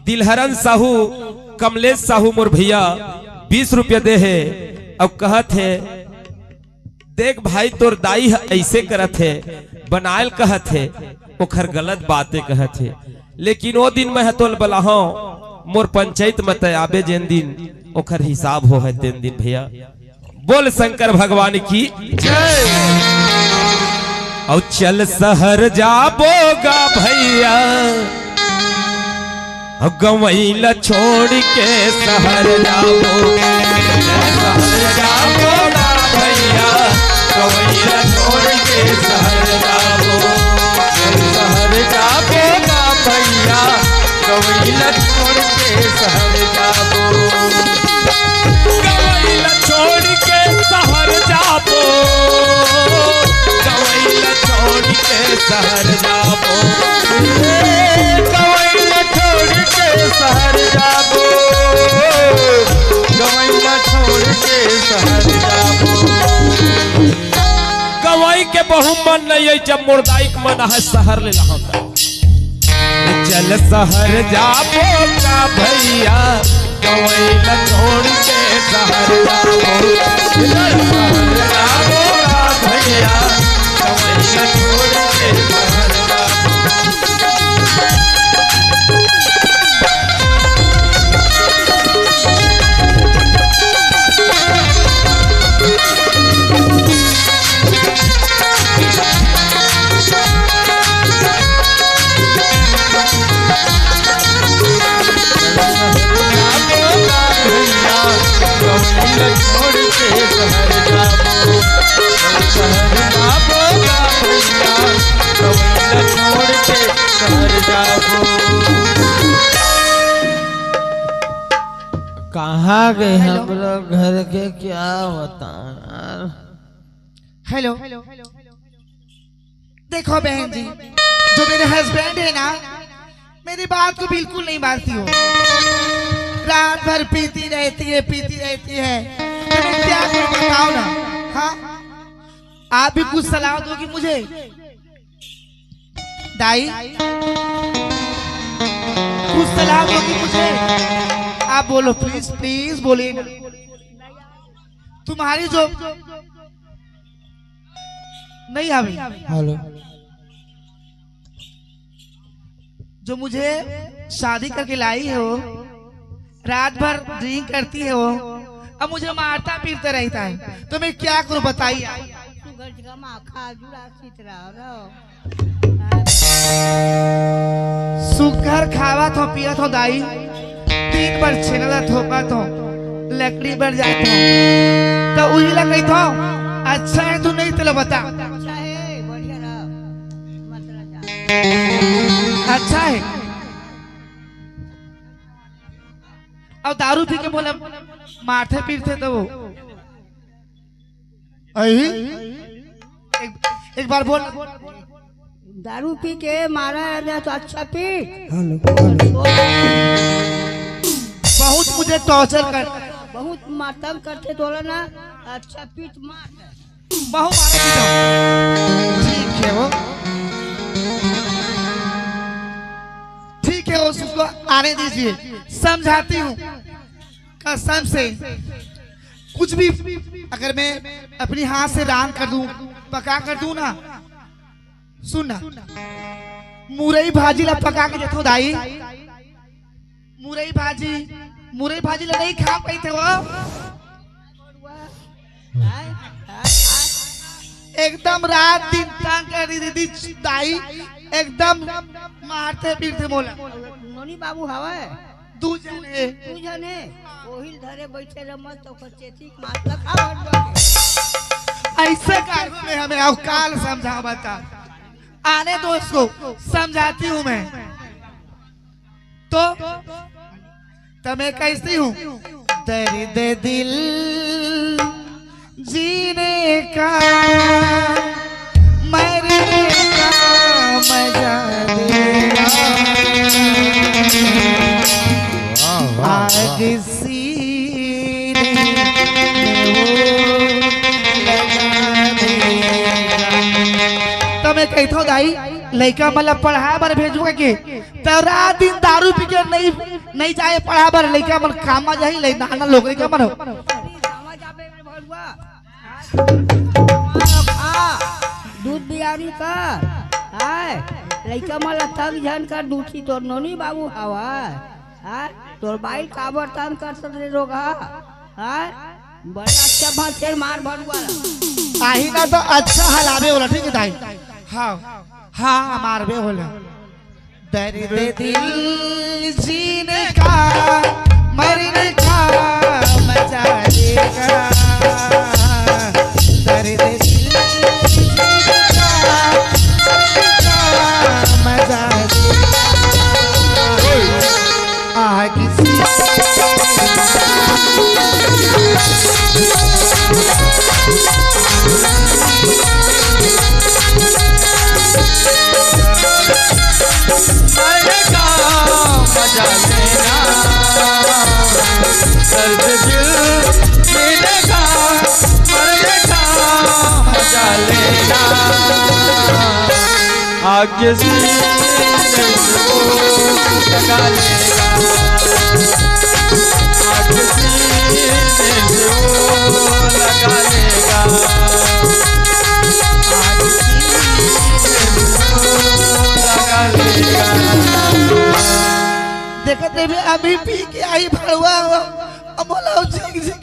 [SPEAKER 6] दिलहरन साहू कमलेश साहू मोर भैया 20 रुपया दे है अब कहत है देख भाई तोर दाई ऐसे करत है बनायल कहत है ओखर गलत बातें कहत है लेकिन वो दिन मैं तोल बलाहो मोर पंचायत में आबे जेन दिन ओखर हिसाब हो है तेन दिन भैया बोल शंकर भगवान की जय। और चल शहर जाबोगा भैया गवैला छोड़ के शहर जाबोगा भैया गवैला छोड़ के शहर जाबोगा भैया गवैला छोड़ के शहर जाबो गवैला छोड़ के शहर जाबो गवैला छोड़ के शहर जाबो गवैला छोड़ के शहर जाबो गवैला छोड़ के शहर जाबो गवाई के बहु मन नहीं है जब मुर्दाई के मन है शहर ले रहा चल शहर जाबो का भैया गवैला छोड़ के शहर जाबो शहर जाबो का भैया गवैला छोड़ के शहर
[SPEAKER 2] कहाँ गए हम लोग घर के क्या बताएं।
[SPEAKER 3] हेलो देखो बहन जी जो मेरे हस्बैंड है ना मेरी बात को बिल्कुल नहीं मानती हो रात भर पीती रहती है तो मैं क्या करूं बताओ ना। हाँ आप भी कुछ सलाह दोगी मुझे दाई कुछ सलाह दोगी मुझे आप बोलो प्लीज प्लीज बोलिए ना। तुम्हारी जो नहीं अभी
[SPEAKER 2] हेलो
[SPEAKER 3] जो मुझे शादी करके लाई है वो रात भर ड्रिंक करती है वो अब मुझे मारता पीटता रहता है तो मैं क्या करूं बताइए। सुगर खावा तो पिया तो दाई 3 बार छेला थोपा तो लकड़ी बढ़ जाए तो वही लग तो अच्छा है तू नहीं तो बता अच्छा है और दारू पी के बोला माथे पीटते तो वो एक बार बोल
[SPEAKER 7] दारू पी के मारा है तो अच्छा पी
[SPEAKER 3] बहुत मुझे टॉर्चर कर
[SPEAKER 7] बहुत मातम करते तो ना अच्छा पीट मार
[SPEAKER 3] बहुत मारा ठीक है वो ठीक है उसको आने दीजिए समझाती हूँ कसम से कुछ भी अगर मैं अपनी हाथ से रान कर दूं, पका कर दूं ना, सुन ना, मुरई भाजी ला पका के देथो दाई, मुरई भाजी ला नहीं खा पाई थे वो, एकदम रात दिन तंग कर दी दाई, एकदम मारते पीटते मोला।
[SPEAKER 7] नोनी बाबू हवा
[SPEAKER 3] दू जने
[SPEAKER 7] तू जाने ओहिल धरे बैठे रमत तो चेती मातला खा
[SPEAKER 3] ऐसे कारणों में हमें अवकाल समझा बता, आने दो उसको, समझाती हूँ मैं। तो मैं कैसी हूँ, दर्द दिल जीने का मरने का मजा देगा, आग सीने में लगा देगा। तो मैं कहता हूँ दाई, लड़का मतलब पढ़ा बर भेजूंगा के, तो रात दिन दारू पी के नहीं जाए पढ़ा बर, लड़का मन काम जाही ले नाना लोग का मन
[SPEAKER 7] दूध बियारी कर हाय लइका मला तंग झन कर दूठी तोर नोनी बाबू हवा हाय तोर बाइल काबर तंग कर सदरे रोगा हाय बड़ा अच्छा भाषे मार भरुआ
[SPEAKER 3] आही ना तो अच्छा हलावे होला, ठीक है दाई, हाँ मारवे होला। दर्द दिल जीने का मरने का मजा देगा, दर्द दिल जीने का मरने का मजा देगा, आग
[SPEAKER 4] मरने का मजा लेना, दर्द दिल जीने का मरने का मजा लेना, आगे सीने को लगा लेगा, आगे सीने को लगा लेगा,
[SPEAKER 3] देखो देवी अभी पी के आई भड़वा, मोला झिक झिक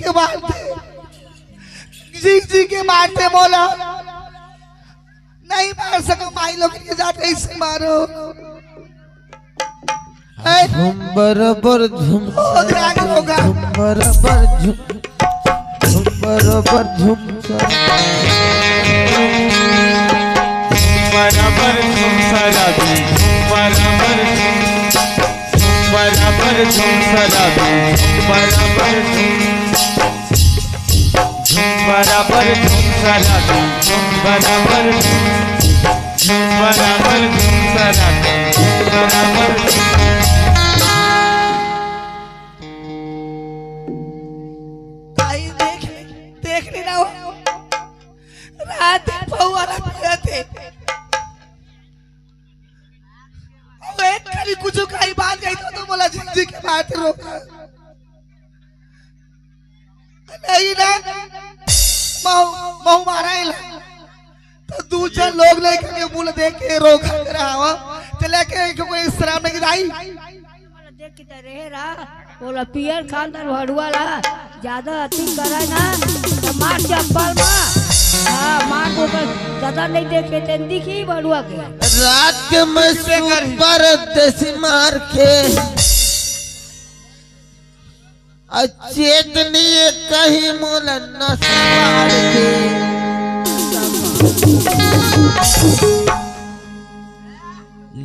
[SPEAKER 3] के मारते मोला, नहीं मार सका माई लोग के जात कैसे मारो,
[SPEAKER 8] झुम बराबर झुम
[SPEAKER 3] होगा
[SPEAKER 8] बराबर झुम बराबर झुम
[SPEAKER 4] बराबर झुम सराबी, बराबर झुम सराबी, बराबर झुम सराबी, बराबर झुम सराबी, बराबर
[SPEAKER 3] ताई देख लेना हो, रात पौवाला पिया थे, एक कभी कुछ कहीं बात गई तो बोला झिझी के बात रोका नहीं ना, महू मारा ही तो दूसरे लोग लेके मुंह देख के रोका रहा हो, तो लेके कोई शराब नहीं लाई
[SPEAKER 7] देख के रहे रहा बोला पियर खानदार भड़ुआ ला ज्यादा अति करे ना तो मार चप्पल मार, हाँ मार को ज्यादा नहीं देखे तेन दिखी भड़ुआ के
[SPEAKER 8] रात के मैं सुपर देसी मार के चेतनी कहीं मोला नसवार के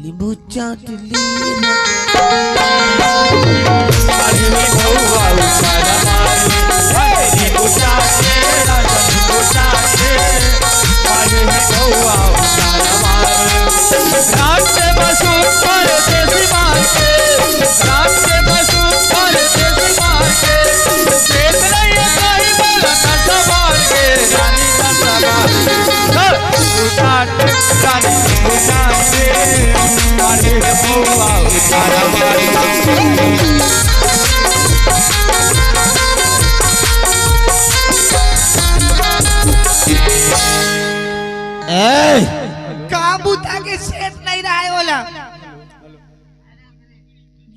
[SPEAKER 8] नींबू चाट ली
[SPEAKER 4] रानी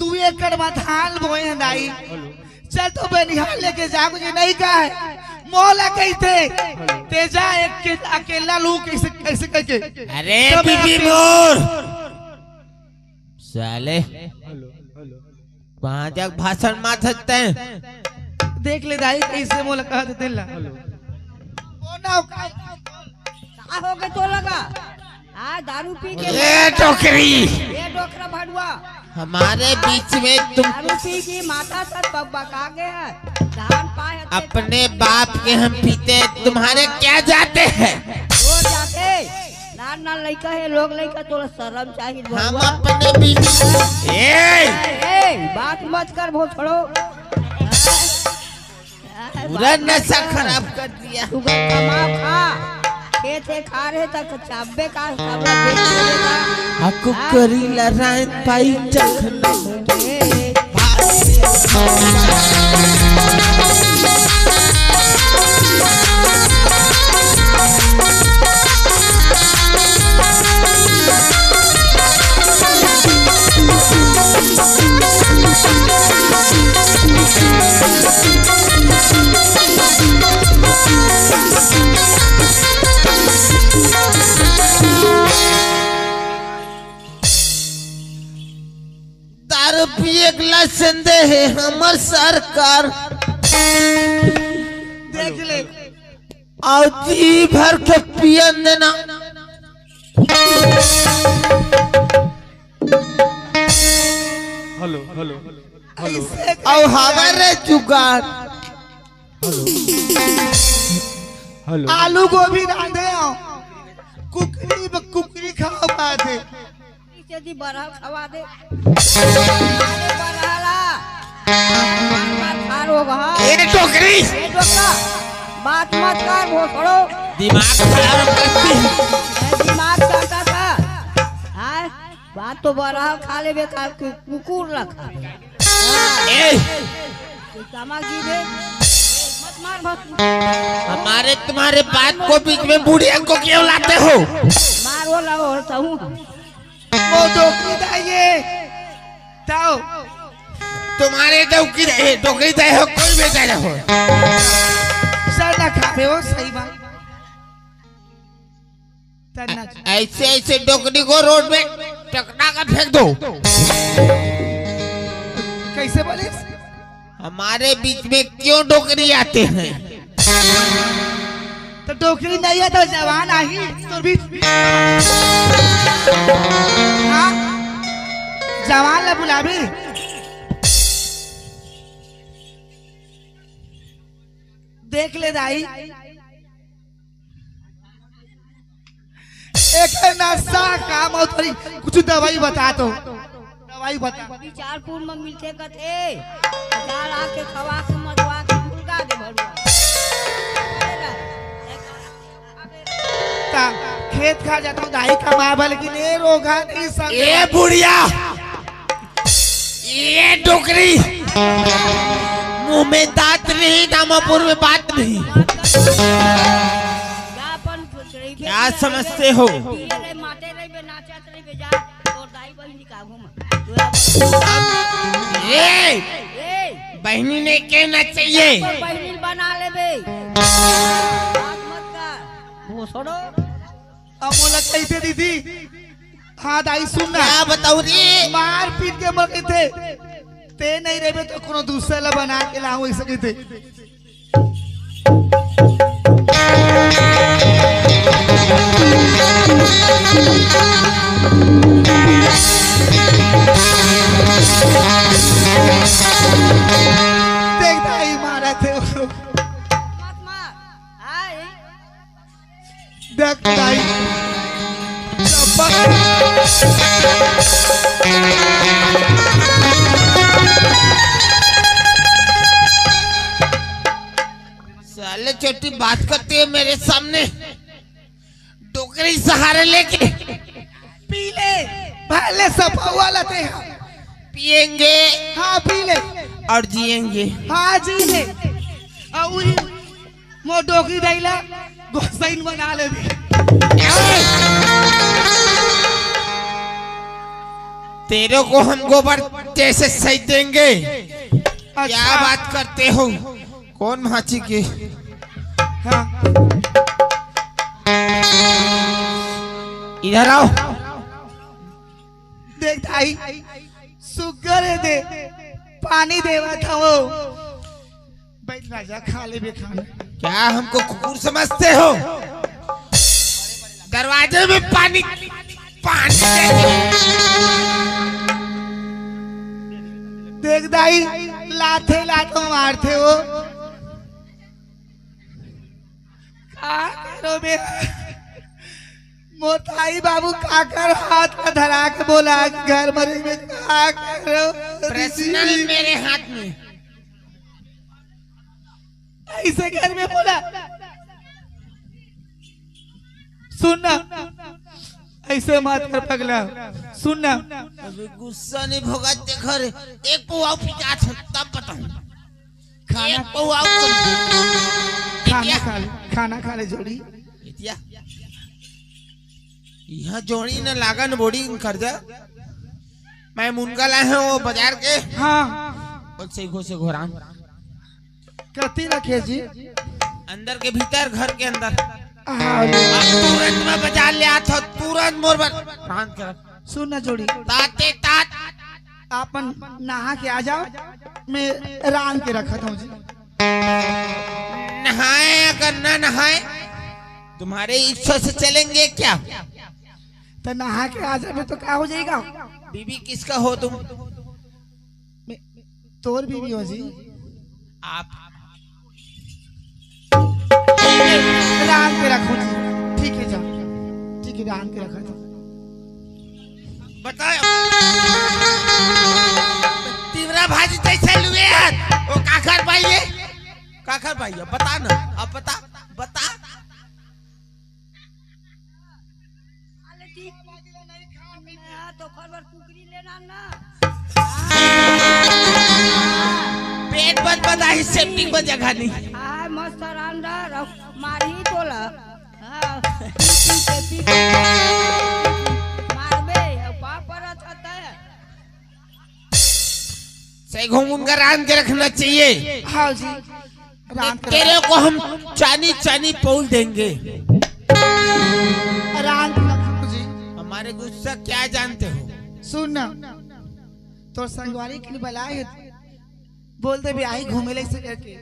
[SPEAKER 2] 2 एकड़ में धान बोए हैं दाई चल तो बनिहार लेके जाओ ये नहीं कहा है मोला कहते तेजा एक के अकेला लू कैसे कैसे करके
[SPEAKER 8] अरे बीबी मोर साले वहां तक भाषण मार सकते हैं।
[SPEAKER 2] देख ले दाई कैसे मोला कहा देते ला
[SPEAKER 7] का हो गए तो लगा दारू पी के
[SPEAKER 8] ये टोकरी
[SPEAKER 7] ये डोकरा भड़ुआ
[SPEAKER 8] हमारे बीच में तुम
[SPEAKER 7] दारू पी की माता सर बका गया धान पाए
[SPEAKER 8] अपने बाप के हम पीते तुम्हारे क्या जाते हैं
[SPEAKER 7] वो जाते नान नान लड़का है लोग लड़का तो शर्म चाहिए
[SPEAKER 8] हम
[SPEAKER 7] भड़ुआ।
[SPEAKER 8] अपने बीच
[SPEAKER 7] बात मत कर वो छोड़ो
[SPEAKER 8] पूरा नशा खराब कर दिया।
[SPEAKER 7] तू कमा खा खेत है खा रहे तक चाबे का सबला बेच देगा
[SPEAKER 8] आपको करी लड़ाई पाई चखना दारू पिए गिलास संदेह है हमर सरकार
[SPEAKER 2] देख ले
[SPEAKER 8] और जी भर के पियन देना
[SPEAKER 5] हेलो हेलो
[SPEAKER 8] और हमारे जुगाड़
[SPEAKER 5] हेलो
[SPEAKER 2] आलू गोभी रांधे हो कुकरी खाओ पाते
[SPEAKER 7] यदि बरहल खवा दे अरे बरहला बार खार होगा
[SPEAKER 8] ये टोकरी
[SPEAKER 7] ये डोका बात मत कर वो छोड़ो
[SPEAKER 8] दिमाग खराब करती है।
[SPEAKER 7] मैं दिमाग करता था हां बात तो बरहल खा ले बेकार कुकुर रखा
[SPEAKER 8] ए
[SPEAKER 7] समागी दे मत मार बस
[SPEAKER 8] हमारे तुम्हारे बात को बीच में बुढ़िया को क्यों लाते हो
[SPEAKER 7] मार वो ला होता हूं
[SPEAKER 2] वो डोकरी दाइए ताओ
[SPEAKER 8] तुम्हारे टोकरी दे हो कोई बेचा ना हो
[SPEAKER 2] सर ना खाते हो सही बात तरना
[SPEAKER 8] ऐसे ऐसे टोकरी को रोड में टकरा कर फेंक दो
[SPEAKER 2] कैसे बोले
[SPEAKER 8] हमारे बीच में क्यों टोकरी आते हैं
[SPEAKER 2] तो डोकरी नहीं है तो जवान आई तो भी हाँ जवान ला बुलावी देख ले दाई एक नशा काम और थोड़ी कुछ दवाई बता दो दवाई बता
[SPEAKER 7] विचारपुर में मिलते कथे हजार आके खवा के मरवा के भुलगा दे भड़ुआ
[SPEAKER 2] खेत खा जाता हूँ दाई कमा लेकिन ये रोगा नहीं सब
[SPEAKER 8] ये बुढ़िया ये टोकरी मुंह में दांत नहीं दामापुर में बात नहीं क्या समझते हो
[SPEAKER 7] माते रही बे नाचत रही बे जा तोर दाई बहिनी का घुमा
[SPEAKER 8] ये बहनी ने कहना चाहिए
[SPEAKER 7] बहिनी बना ले बे बात मत कर वो छोड़ो
[SPEAKER 2] अमोला कहते दीदी हाँ दाई सुनना
[SPEAKER 8] क्या बताऊं रे
[SPEAKER 2] मार पीट के मर गए थे ते नहीं रहे तो कोनो दूसरे ला बना के लाऊं ऐसे कहते देख दाई मारा थे वो लोग
[SPEAKER 7] मत मार हाय
[SPEAKER 2] देख दाई
[SPEAKER 8] साले छोटी बात करते हो मेरे सामने टोकरी सहारे लेके
[SPEAKER 2] पी ले पहले सफा वाला थे
[SPEAKER 8] पिएंगे
[SPEAKER 2] हाँ पी ले
[SPEAKER 8] और जिएंगे
[SPEAKER 2] हाँ जी ले और मो डोकरी दैला गोसाइन बना ले भी
[SPEAKER 8] तेरे को हम गोबर जैसे सही देंगे। क्या बात करते हो? कौन भाची के?
[SPEAKER 3] हाँ
[SPEAKER 8] इधर आओ।
[SPEAKER 3] देख भाई सुगर है दे पानी देवा था वो। बैठ राजा खा ले बे खाना।
[SPEAKER 8] क्या हमको कुकुर समझते हो? दरवाजे में पानी
[SPEAKER 3] देख दाई लाथे लातो मारते हो। क्या करो बे? मोताई बाबू काकर हाथ में धरा के बोला घर मरे में क्या करो?
[SPEAKER 8] पर्सनल मेरे हाथ में।
[SPEAKER 3] ऐसे घर में बोला सुनना, ऐसे मत कर पगला। सुनना
[SPEAKER 8] अभी गुस्सा नहीं भोगते घर। एक पुआव पिटा तब बताऊं।
[SPEAKER 3] खाना
[SPEAKER 8] पुआव
[SPEAKER 3] खाना खा ले, खाना खा ले जोड़ी।
[SPEAKER 8] यहाँ जोड़ी न लागन बोड़ी कर जा। मैं मुनगा लाए हैं वो बाजार के।
[SPEAKER 3] हाँ
[SPEAKER 8] से घोरान
[SPEAKER 3] कती रखे जी
[SPEAKER 8] अंदर के भीतर घर के अंदर।
[SPEAKER 3] हाँ,
[SPEAKER 8] तुरंत में बाजार ले आता तुरंत मोर कर।
[SPEAKER 3] सुनना जोड़ी
[SPEAKER 8] ताते तात
[SPEAKER 3] आपन नहा के आ जाओ। मैं रान के रखा था जी।
[SPEAKER 8] नहाए अगर न नहाए तुम्हारे इच्छा से चलेंगे क्या?
[SPEAKER 3] तो नहा के आ जाए तो क्या हो जाएगा?
[SPEAKER 8] बीबी किसका हो तुम?
[SPEAKER 3] तोर बीबी हो जी।
[SPEAKER 8] आप
[SPEAKER 3] रान के रखो जी। ठीक है जाओ। ठीक है रान के रखा था।
[SPEAKER 8] बताओ तीवरा भाजी कैसे लुए यार? वो काखर भाई है? काखर भाई है? बता ना अब बता बता।
[SPEAKER 7] तो खबर कुकरी लेना ना।
[SPEAKER 8] पेट बंद बता ही सेफ्टी पर जगह नहीं।
[SPEAKER 7] हाय मस्त अंदर मारी तोला। हां मारबे पापरत होता है।
[SPEAKER 8] सही घूम कर रान के रखना चाहिए।
[SPEAKER 3] हाँ जी रान के
[SPEAKER 8] तेरे को हम चानी चानी पौल देंगे।
[SPEAKER 3] रान के रखो जी।
[SPEAKER 8] हमारे गुस्सा क्या जानते हो?
[SPEAKER 3] सुन ना तो संगवारी के लिए बुलाए बोल दे भी आई घूमे ले से करके।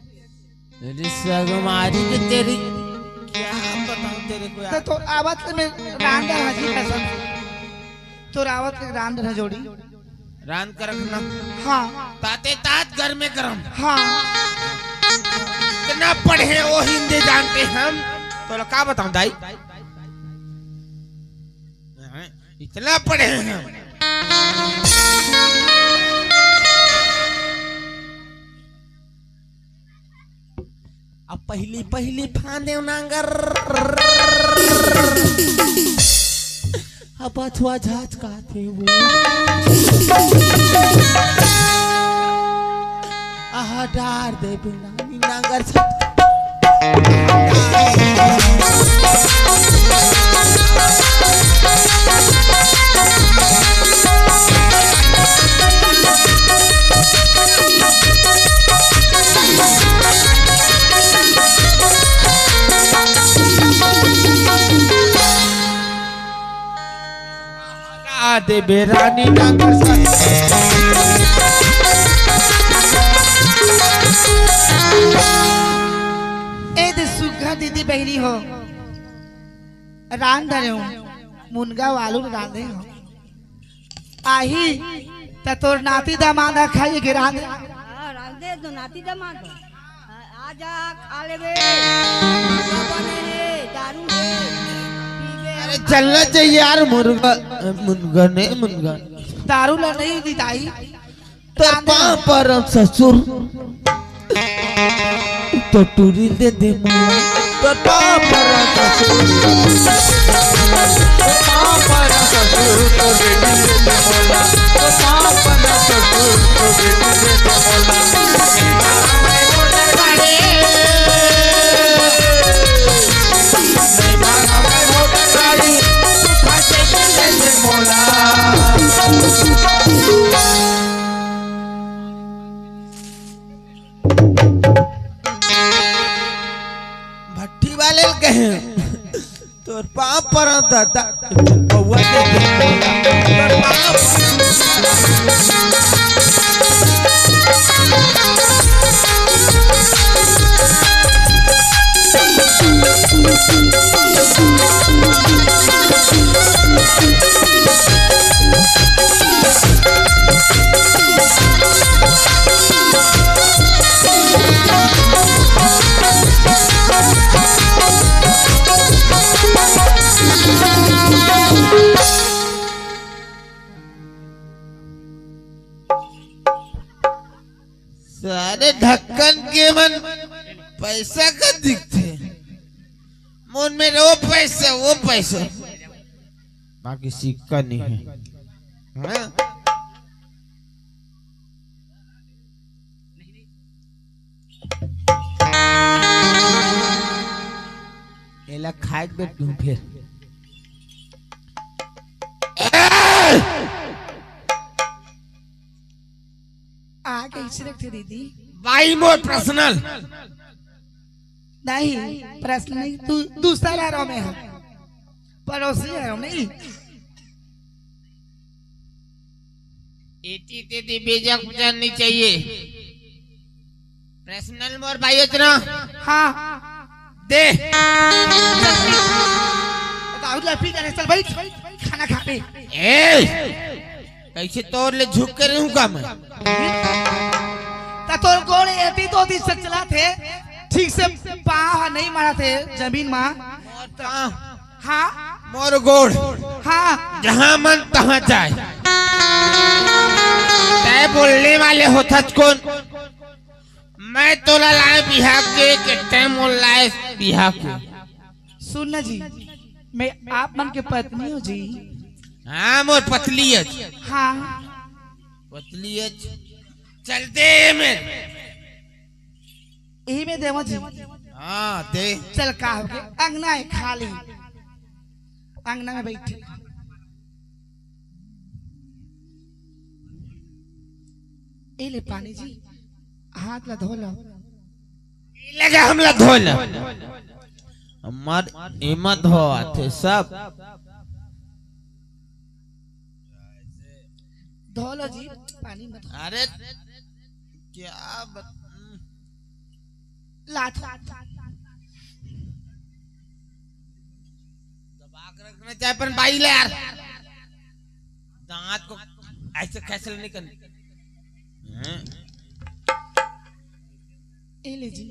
[SPEAKER 8] सगमारी के तेरी क्या हम बताऊं तेरे को यार?
[SPEAKER 3] तो आवत में रान रहा जी कसम। तो रावत के रान रहा जोड़ी।
[SPEAKER 8] रान कर रखना।
[SPEAKER 3] हाँ
[SPEAKER 8] ताते तात घर में गरम।
[SPEAKER 3] हाँ
[SPEAKER 8] इतना पढ़े वो हिंदी जानते हम। तो क्या बताऊं दाई? इतना पढ़े हैं हम। अब पहली पहली फांदे नांगर अब अथवा झाज का थे वो आहा डार दे बिना नांगर दे बेरानी नांगर
[SPEAKER 3] ए दे सुगा दीदी बहनी हो रान धरे हो मुनगा वालू रांधे हो आही त तोर नाती दामादा खाई के रांधे।
[SPEAKER 7] रांधे तो नाती दमा दो। आजा खा लेबे। बने है दारू है पीबे।
[SPEAKER 8] अरे चलना चाहिए यार। मुर्गा मुनगा नहीं मुनगा
[SPEAKER 3] दारू ला नहीं दी दाई।
[SPEAKER 8] तो पर ससुर तो टूरी दे दे तो पर ससुर तोर पाँव पर दादा बउआ दे तोर पाँव सारे ढक्कन के मन पैसा का दिखते मन में वो पैसा बाकी सिक्का नहीं है हाँ? एला खाए बैठ फिर
[SPEAKER 2] आगे इसे रखते दीदी
[SPEAKER 8] बाई मोर पर्सनल
[SPEAKER 2] नहीं प्रश्न नहीं तू दूसरा लहरों में है पड़ोसी लहरों नहीं
[SPEAKER 8] इतनी तेरी बेजक जाननी चाहिए पर्सनल मोर भाई इतना
[SPEAKER 2] हाँ
[SPEAKER 8] दे
[SPEAKER 2] बताओ लपी करे चल भाई खाना खा पे
[SPEAKER 8] ए कैसे तोड़ ले झुक कर रहूं का मैं
[SPEAKER 2] ता तोर गोड़े एती तो दी से चला थे ठीक से पाँव नहीं मारा थे जमीन माँ हाँ
[SPEAKER 8] मोर गोड़
[SPEAKER 2] हाँ
[SPEAKER 8] जहाँ मन तहाँ जाए तय बोलने वाले होता कौन मैं तोला लाए बिहार के टाइम लाए बिहार के
[SPEAKER 2] सुनना जी मैं आप मन के पत्नी हूँ जी
[SPEAKER 8] हाँ मोर पतली है
[SPEAKER 2] हाँ
[SPEAKER 8] पतली है चलते में
[SPEAKER 2] यही में देवा जी
[SPEAKER 8] हाँ दे
[SPEAKER 2] चल का हो गया अंगना है खाली अंगना में बैठे ए ले पानी जी हाथ ला धो लो
[SPEAKER 8] लगा हमला धो लो हमार हिम्मत हो आते सब
[SPEAKER 2] धो लो जी पानी मत
[SPEAKER 8] अरे क्या
[SPEAKER 2] लात
[SPEAKER 8] दबा के रखना चाहे पर बाई ले यार दांत को ऐसे कैसे नहीं करनी
[SPEAKER 2] ए ले जी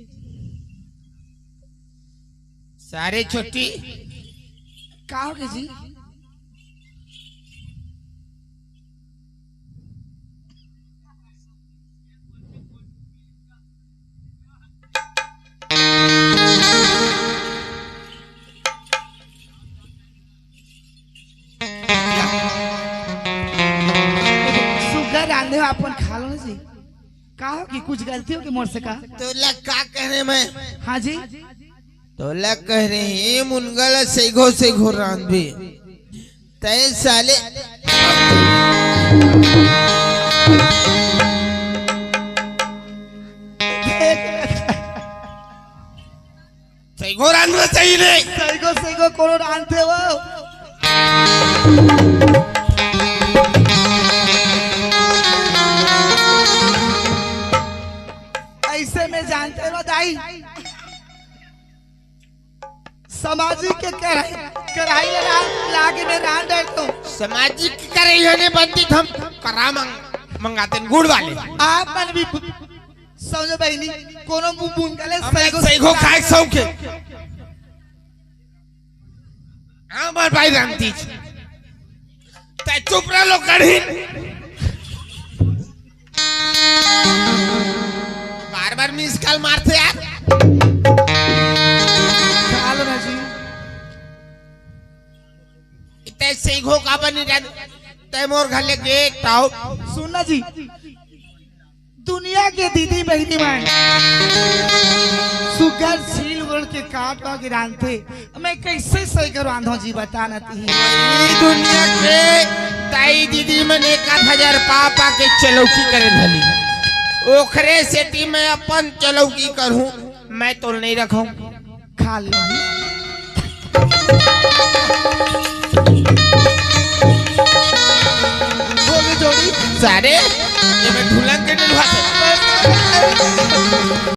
[SPEAKER 8] सारे छोटी
[SPEAKER 2] का हो गया जी अपन खा लो जी का हो कि कुछ गलती हो कि मोर से का
[SPEAKER 8] तोला का कह रहे मैं
[SPEAKER 2] हाँ जी
[SPEAKER 8] तोला कह रहे हैं मुनगल से घो रांधबे तय साले सही घो रांधना चाहिए नहीं
[SPEAKER 2] सही को कोनो रांधते हो ऐसे में जानते हो दाई सामाजिक के कढ़ाई लागे में रान डर तो
[SPEAKER 8] सामाजिक कढ़ाई होने बनती हम करा मंगाते गुड़ वाले
[SPEAKER 2] आप मन भी समझो बहनी कोनो मुंह गले
[SPEAKER 8] सही को खाए शौक है हमार भाई रामती तय चुप रह लो कढ़ी बार मिस कॉल मारते यार
[SPEAKER 2] खा लो ना जी
[SPEAKER 8] इतने सही घो का बनी रह तय मोर घर ले गेट आउट
[SPEAKER 2] सुनना जी दुनिया के दीदी बहनी मान सुगर छील उड़ के काट का गिरान थे मैं कैसे सही करूं आंधो जी बता न ती
[SPEAKER 8] दुनिया के ताई दीदी मन 1000 पापा के चलौकी करे धली ओखरे से ती मैं अपन चलौकी करूं मैं तो नहीं रखूं
[SPEAKER 2] खा ले
[SPEAKER 8] सारे ये मैं ढुलंग के ढुलवा